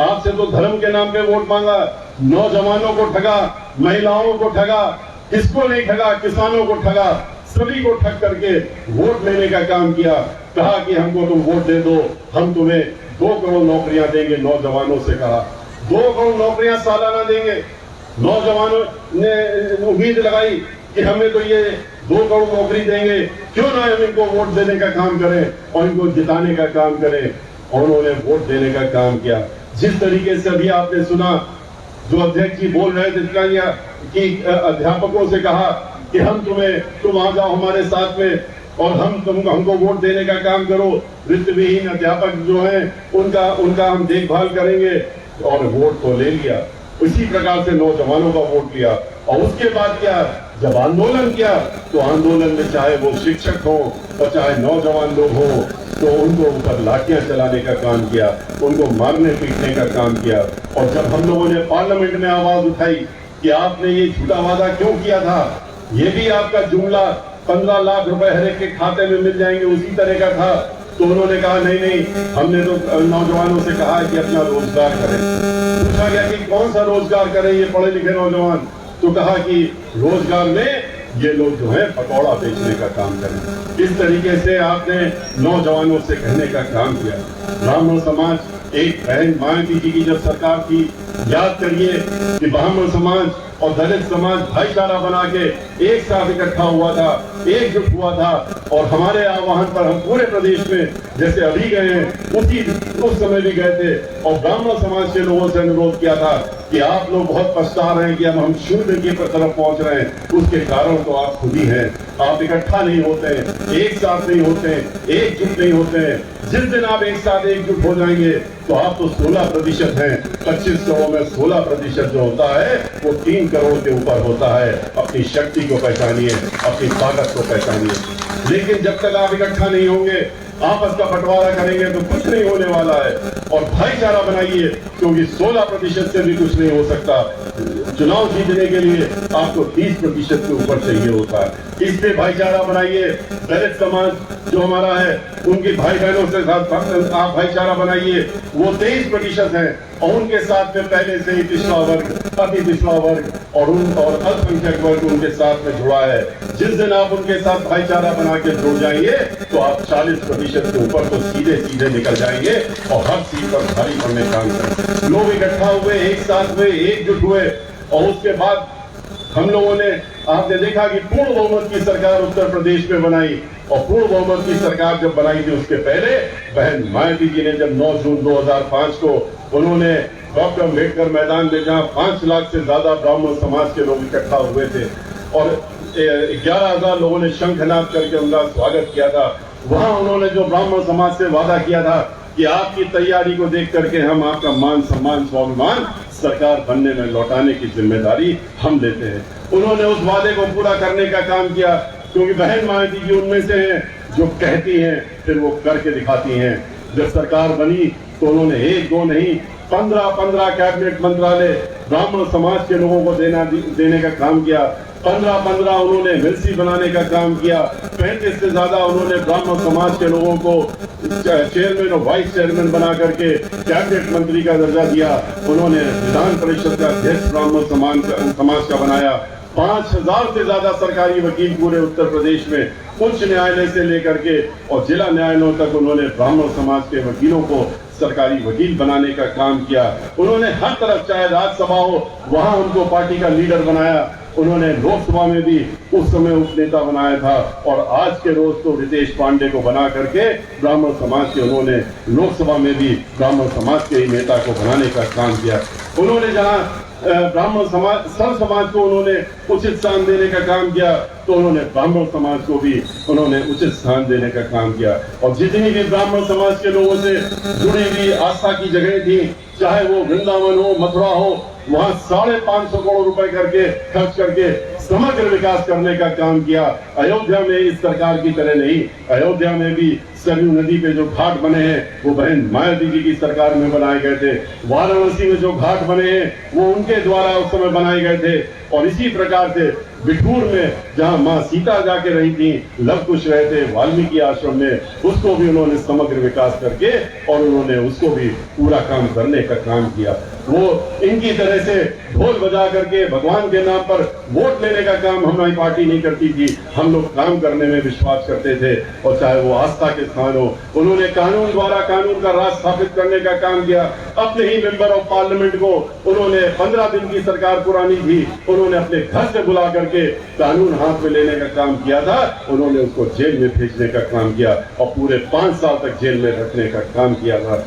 आपसे तो धर्म के नाम पे वोट मांगा, नौजवानों को ठगा, महिलाओं को ठगा, किसको नहीं ठगा, किसानों को ठगा, सभी को ठग करके वोट लेने का काम किया। कहा कि हमको तुम वोट दे दो, हम तुम्हें 2 करोड़ नौकरियां देंगे। नौजवानों से कहा 2 करोड़ नौकरियां सालाना देंगे। नौजवानों ने उम्मीद लगाई कि हमें तो ये 2 करोड़ नौकरी देंगे, क्यों ना हम इनको वोट देने का काम करें और इनको जिताने का काम करें, और उन्होंने वोट देने का काम किया। जिस तरीके से अभी आपने सुना जो अध्यक्ष जी बोल रहे थे कि अध्यापकों से कहा कि तुम आ जाओ हमारे साथ में और हमको वोट देने का काम करो, वित्त विहीन अध्यापक जो हैं उनका हम देखभाल करेंगे, और वोट तो ले लिया। उसी प्रकार से नौजवानों का वोट लिया और उसके बाद क्या, जब आंदोलन किया तो आंदोलन में चाहे वो शिक्षक हो और चाहे नौजवान लोग हो तो उनको ऊपर लाठियां चलाने का काम किया, उनको मारने पीटने का काम किया। और जब हम लोगों ने पार्लियामेंट में आवाज उठाई कि आपने ये झूठा वादा क्यों किया था, ये भी आपका जुमला 15 लाख रुपए हर एक के खाते में मिल जाएंगे उसी तरह का था, तो उन्होंने कहा नहीं, हमने तो नौजवानों से कहा है कि अपना रोजगार करें। पूछा गया कि कौन सा रोजगार करें ये पढ़े लिखे नौजवान, तो कहा कि रोजगार में ये लोग जो है पकौड़ा बेचने का काम करें। इस तरीके से आपने नौजवानों से कहने का काम किया। ब्राह्मण समाज, एक बहन मायावती जी की जब सरकार थी, याद करिए कि ब्राह्मण समाज और दलित समाज भाईचारा बना के एक साथ इकट्ठा हुआ था, एकजुट हुआ था, और हमारे आह्वान पर हम पूरे प्रदेश में जैसे अभी गए हैं उस समय भी गए थे और ब्राह्मण समाज के लोगों से अनुरोध किया था कि आप लोग बहुत पछता रहे हैं कि अब हम शूद्र की तरफ पहुंच रहे हैं, उसके कारण तो आप खुद ही हैं। आप इकट्ठा नहीं होते हैं, एक साथ नहीं होते हैं, एकजुट नहीं होते हैं। जिस दिन आप एक साथ एकजुट हो जाएंगे तो आप तो 16% हैं, 25 करोड़ में 16% जो होता है वो 3 करोड़ के ऊपर होता है। अपनी शक्ति को पहचानिए, अपनी ताकत को पहचानिए। लेकिन जब तक आप इकट्ठा नहीं होंगे, आपस का बंटवारा करेंगे तो कुछ नहीं होने वाला है। और भाईचारा बनाइए, क्योंकि 16% से भी कुछ नहीं हो सकता। चुनाव जीतने के लिए आपको 30% के ऊपर चाहिए होता है। इसलिए भाईचारा बनाइए। दलित समाज जो हमारा है उनके भाई बहनों से साथ आप भाईचारा बनाइए, वो 23% है और उनके साथ में पहले से ही पिछड़ा वर्ग, अति पिछड़ा वर्ग और अल्पसंख्यक वर्ग उनके साथ में जुड़ा है। जिस दिन आप उनके साथ भाईचारा बना के जुड़ जाएंगे तो आप 40% के ऊपर तो सीधे सीधे निकल जाएंगे और हर सीट पर भारी पड़ने का काम करेंगे। लोग इकट्ठा हुए, एक साथ हुए, एकजुट हुए और उसके बाद हम लोगों ने, आपने देखा कि पूर्ण बहुमत की सरकार उत्तर प्रदेश में बनाई और पूर्ण बहुमत की सरकार जब बनाई थी उसके पहले बहन मायावती जी ने जब 9 जून 2005 को उन्होंने डॉक्टर अम्बेडकर मैदान में जहां 5 लाख से ज्यादा ब्राह्मण समाज के लोग इकट्ठा हुए थे और 11,000 लोगों ने शंखनाद करके उनका स्वागत किया था, वहां उन्होंने जो ब्राह्मण समाज से वादा किया था कि आपकी तैयारी को देख करके हम आपका मान सम्मान स्वाभिमान सरकार बनने में लौटाने की जिम्मेदारी हम लेते हैं। उन्होंने उस वादे को पूरा करने का काम किया, क्योंकि बहन मायावती जी उनमें से हैं जो कहती हैं फिर वो करके दिखाती हैं। जब सरकार बनी तो उन्होंने 1 2 नहीं 15 कैबिनेट मंत्रालय ब्राह्मण समाज के लोगों को देने का काम किया। 15 उन्होंने मिल्सी बनाने का काम किया। 35 से ज्यादा उन्होंने ब्राह्मण समाज के लोगों को चेयरमैन और वाइस चेयरमैन बना करके कैबिनेट मंत्री का दर्जा दिया। उन्होंने विधान परिषद का अध्यक्ष ब्राह्मण समाज का बनाया। 5000 से ज्यादा सरकारी वकील पूरे उत्तर प्रदेश में उच्च न्यायालय से लेकर के और जिला न्यायालयों तक उन्होंने ब्राह्मण समाज के वकीलों को सरकारी वकील बनाने का काम किया। उन्होंने हर तरफ, चाहे राज्यसभा हो वहां उनको पार्टी का लीडर बनाया। उन्होंने लोकसभा में भी उस समय उपनेता बनाया था और आज के रोज तो रितेश पांडे को बना करके ब्राह्मण समाज के उन्होंने लोकसभा में भी ब्राह्मण समाज के ही नेता को बनाने का काम किया। उन्होंने जहां ब्राह्मण समाज सर्व समाज को उन्होंने उचित स्थान देने का काम किया तो उन्होंने ब्राह्मण समाज को भी उन्होंने उचित स्थान देने का काम किया। और जितनी भी ब्राह्मण समाज के लोगों से जुड़ी हुई आस्था की जगह थी, चाहे वो वृंदावन हो, मथुरा हो, वहां 550 करोड़ रुपए करके खर्च करके समग्र विकास करने का काम किया। अयोध्या में इस सरकार की तरह नहीं, अयोध्या में भी सरयू नदी पे जो घाट बने हैं वो बहन मायावती जी की सरकार में बनाए गए थे। वाराणसी में जो घाट बने हैं वो उनके द्वारा उस समय बनाए गए थे। और इसी प्रकार से बिठूर में जहां मां सीता जाके रही थी, लव कुश रहे थे वाल्मीकि आश्रम में, उसको भी उन्होंने समग्र विकास करके और उन्होंने उसको भी पूरा काम करने का काम किया। वो इनकी तरह से ढोल बजा करके भगवान के नाम पर वोट लेने का काम हमारी पार्टी नहीं करती थी। हम लोग काम करने में विश्वास करते थे और चाहे वो आस्था के स्थान हो। उन्होंने कानून द्वारा कानून का राज स्थापित करने का काम किया। अपने ही मेंबर ऑफ पार्लियामेंट को उन्होंने 15 दिन की सरकार पुरानी थी, उन्होंने अपने घर से बुला करके कानून हाथ में लेने का काम किया था। उन्होंने उसको जेल में भेजने का काम किया और पूरे 5 साल तक जेल में रखने का काम किया था।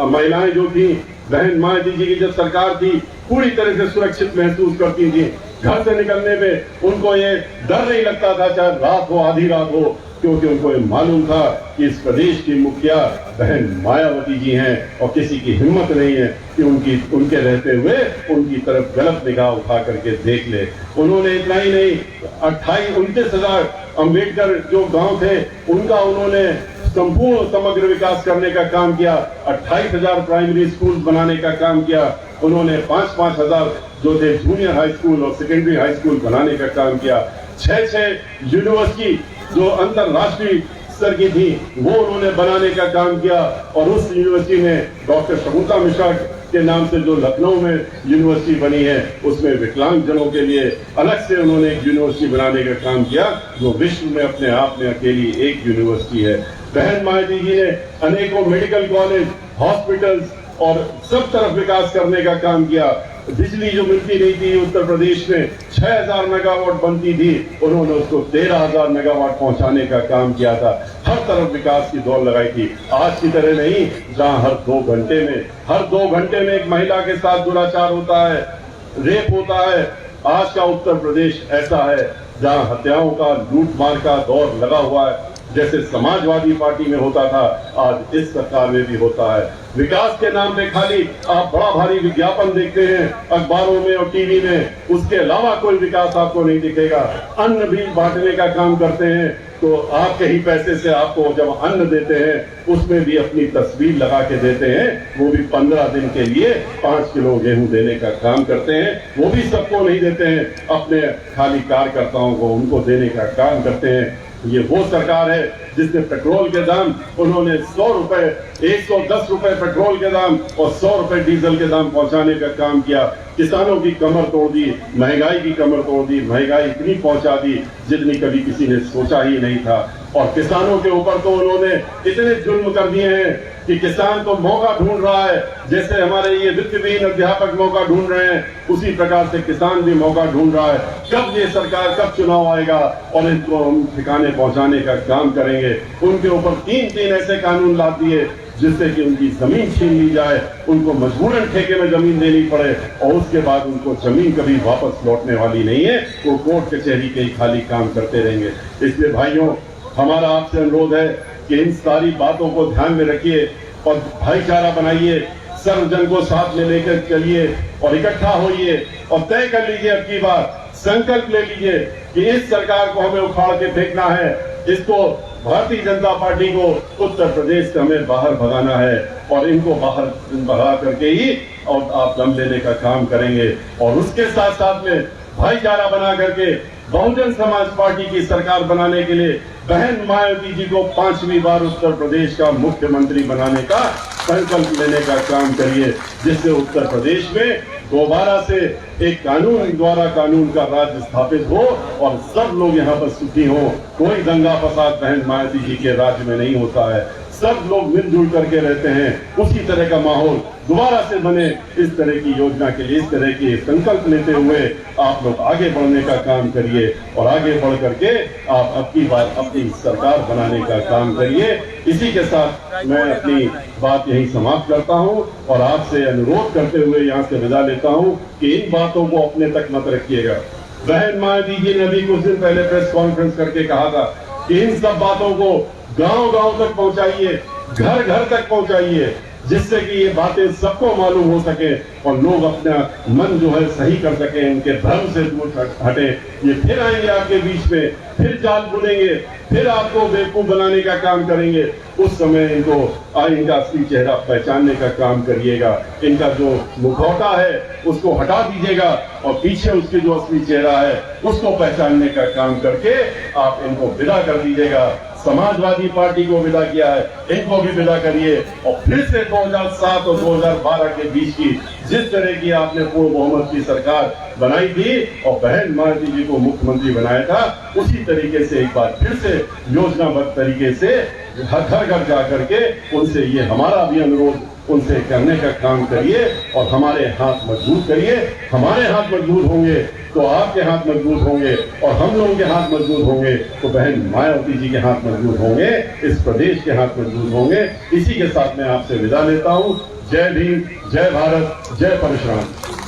महिलाएं जो थी, बहन मायावती जी की जब सरकार थी, पूरी तरह से सुरक्षित महसूस करती थी। घर से निकलने में उनको ये डर नहीं लगता था, चाहे रात हो आधी रात हो, क्योंकि उनको ये मालूम था कि इस प्रदेश की मुखिया बहन मायावती जी हैं और किसी की हिम्मत नहीं है कि उनके रहते हुए उनकी तरफ गलत निगाह उठा करके देख ले। उन्होंने इतना ही नहीं, 29,000 अम्बेडकर जो गांव थे उनका उन्होंने संपूर्ण समग्र विकास करने का काम किया। 28,000 प्राइमरी स्कूल बनाने का काम किया। उन्होंने 5-5 हजार जो थे जूनियर हाई स्कूल और सेकेंडरी हाई स्कूल बनाने का काम किया। 6 यूनिवर्सिटी जो अंतरराष्ट्रीय स्तर की थी वो उन्होंने बनाने का काम किया। और उस यूनिवर्सिटी में डॉक्टर शकुंतला मिश्रा के नाम से जो लखनऊ में यूनिवर्सिटी बनी है, उसमें विकलांग जनों के लिए अलग से उन्होंने एक यूनिवर्सिटी बनाने का काम किया, जो विश्व में अपने आप में अकेली एक यूनिवर्सिटी है। बहन मायावती जी ने अनेकों मेडिकल कॉलेज, हॉस्पिटल्स और सब तरफ विकास करने का काम किया। बिजली जो मिलती नहीं थी उत्तर प्रदेश में 6000 मेगावाट बनती थी, उन्होंने उसको 13,000 मेगावाट पहुंचाने का काम किया था। हर तरफ विकास की दौड़ लगाई थी। आज की तरह नहीं जहां हर 2 घंटे में एक महिला के साथ दुराचार होता है, रेप होता है। आज का उत्तर प्रदेश ऐसा है जहां हत्याओं का, लूटमार का दौर लगा हुआ है। जैसे समाजवादी पार्टी में होता था, आज इस सरकार में भी होता है। विकास के नाम पे खाली आप बड़ा भारी विज्ञापन देखते हैं अखबारों में और टीवी में, उसके अलावा कोई विकास आपको नहीं दिखेगा। अन्न भी बांटने का काम करते हैं तो आपके ही पैसे से आपको जब अन्न देते हैं उसमें भी अपनी तस्वीर लगा के देते हैं। वो भी 15 दिन के लिए 5 किलो गेहूं देने का काम करते हैं। वो भी सबको नहीं देते हैं, अपने खाली कार्यकर्ताओं को उनको देने का काम करते हैं। ये वो सरकार है जिसने पेट्रोल के दाम उन्होंने 100 रुपए, 110 रुपए पेट्रोल के दाम और 100 रुपए डीजल के दाम पहुंचाने का काम किया। किसानों की कमर तोड़ दी, महंगाई की कमर तोड़ दी। महंगाई इतनी पहुंचा दी जितनी कभी किसी ने सोचा ही नहीं था। और किसानों के ऊपर तो उन्होंने इतने जुल्म कर दिए हैं कि किसान तो मौका ढूंढ रहा है। जैसे हमारे ये वित्तविहीन अध्यापक मौका ढूंढ रहे हैं, उसी प्रकार से किसान भी मौका ढूंढ रहा है। कब ये सरकार, कब चुनाव आएगा और इनको हम ठिकाने पहुंचाने का काम करेंगे। उनके ऊपर 3 ऐसे कानून ला दिए जिससे कि उनकी जमीन छीन ली जाए, उनको मजबूरन ठेके में जमीन देनी पड़े और उसके बाद उनको जमीन कभी वापस लौटने वाली नहीं है। वो कोर्ट कचहरी के ही खाली काम करते रहेंगे। इसलिए भाइयों, हमारा आपसे अनुरोध है कि इन सारी बातों को ध्यान में रखिए। और भाईचारा बनाइए, सर्वजन को साथ में लेकर चलिए और इकट्ठा होइए और तय कर लीजिए, अब की बार संकल्प ले लीजिए कि इस सरकार को हमें उखाड़ के फेंकना है, इसको भारतीय जनता पार्टी को उत्तर प्रदेश से हमें बाहर भगाना है और इनको बाहर भगा करके ही और आप दम लेने का काम करेंगे। और उसके साथ साथ में भाईचारा बना करके बहुजन समाज पार्टी की सरकार बनाने के लिए बहन मायावती जी को 5वीं बार उत्तर प्रदेश का मुख्यमंत्री बनाने का संकल्प लेने का काम करिए, जिससे उत्तर प्रदेश में दोबारा से एक कानून द्वारा कानून का राज स्थापित हो और सब लोग यहाँ पर सुखी हो। कोई दंगा फसाद बहन मायावती जी के राज्य में नहीं होता है, सब लोग मिलजुल करके रहते हैं। उसी तरह का माहौल दोबारा से बने, इस तरह की योजना के लिए इस तरह के संकल्प लेते हुए आप लोग आगे बढ़ने का काम करिए और आगे बढ़ करके आप अब की बार अपनी सरकार बनाने का काम करिए। इसी के साथ मैं अपनी बात यही समाप्त करता हूं और आपसे अनुरोध करते हुए यहाँ से विदा लेता हूं कि इन बातों को अपने तक मत रखिएगा। बहन मायावती जी ने अभी कुछ दिन पहले प्रेस कॉन्फ्रेंस करके कहा था कि इन सब बातों को गांव-गांव तक पहुंचाइए, घर-घर तक पहुंचाइए, जिससे कि ये बातें सबको मालूम हो सके और लोग अपना मन जो है सही कर सके, इनके भ्रम से दूर हटे। ये फिर आएंगे आपके बीच में, फिर जाल बुनेंगे, फिर आपको बेवकूफ बनाने का काम करेंगे। उस समय इनको इनका असली चेहरा पहचानने का काम करिएगा। इनका जो मुखौटा है उसको हटा दीजिएगा और पीछे उसके जो असली चेहरा है उसको पहचानने का काम करके आप इनको विदा कर दीजिएगा। समाजवादी पार्टी को विदा किया है, इनको भी विदा करिए और फिर से 2007 और 2012 के बीच की जिस तरह की आपने पूर्ण बहुमत की सरकार बनाई थी और बहन मायावती जी को मुख्यमंत्री बनाया था, उसी तरीके से एक बार फिर से योजनाबद्ध तरीके से घर घर जा करके उनसे ये हमारा भी अनुरोध उनसे करने का काम करिए और हमारे हाथ मजबूत करिए। हमारे हाथ मजबूत होंगे तो आपके हाथ मजबूत होंगे और हम लोगों के हाथ मजबूत होंगे तो बहन मायावती जी के हाथ मजबूत होंगे, इस प्रदेश के हाथ मजबूत होंगे। इसी के साथ मैं आपसे विदा लेता हूं। जय भीम, जय भारत, जय परशुराम।